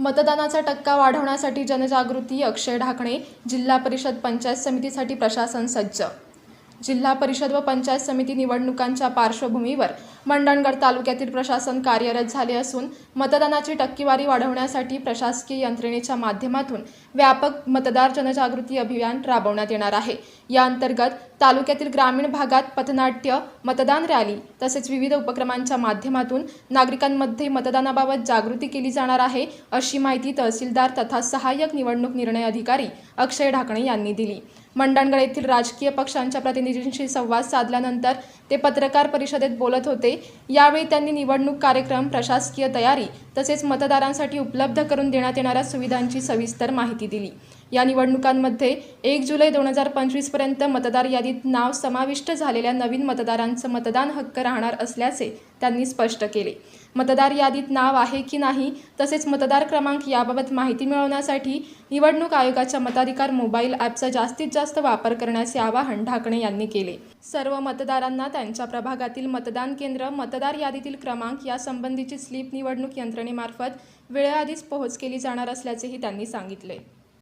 मतदानाचा टक्का वाढवण्यासाठी जनजागृती. अक्षय ढाकणे. जिल्हा परिषद पंचायत समितीसाठी प्रशासन सज्ज. जिल्हा परिषद व पंचायत समिती निवडणुकांच्या पार्श्वभूमीवर मंडणगड तालुक्यातील प्रशासन कार्यरत झाले असून मतदानाची टक्केवारी वाढवण्यासाठी प्रशासकीय यंत्रणेच्या माध्यमातून व्यापक मतदार जनजागृती अभियान राबवण्यात येणार आहे. या अंतर्गत तालुक्यातील ग्रामीण भागात पथनाट्य, मतदान रॅली तसेच विविध उपक्रमांच्या माध्यमातून नागरिकांमध्ये मतदानाबाबत जागृती केली जाणार आहे, अशी माहिती तहसीलदार तथा सहाय्यक निवडणूक निर्णय अधिकारी अक्षय ढाकणे यांनी दिली. मंडणगड येथील राजकीय पक्षांच्या प्रतिनिधींशी संवाद साधल्यानंतर ते पत्रकार परिषदेत बोलत होते. यावेळी त्यांनी निवडणूक कार्यक्रम, प्रशासकीय तयारी तसेच मतदारांसाठी उपलब्ध करून देण्यात येणाऱ्या सुविधांची सविस्तर माहिती दिली. या निवडणुकांमध्ये 1 जुलै 2025 पर्यंत मतदार यादीत नाव समाविष्ट झालेल्या नवीन मतदारांचं मतदान हक्क राहणार असल्याचे त्यांनी स्पष्ट केले. मतदार यादीत नाव आहे की नाही तसेच मतदार क्रमांक याबाबत माहिती मिळवण्यासाठी निवडणूक आयोगाच्या मताधिकार मोबाईल ॲपचा जास्तीत जास्त वापर करण्याचे आवाहन ढाकणे यांनी केले. सर्व मतदारांना त्यांच्या प्रभागातील मतदान केंद्र, मतदार यादीतील क्रमांक यासंबंधीची स्लिप निवडणूक यंत्रणेमार्फत वेळेआधीच पोहोच केली जाणार असल्याचेही त्यांनी सांगितले.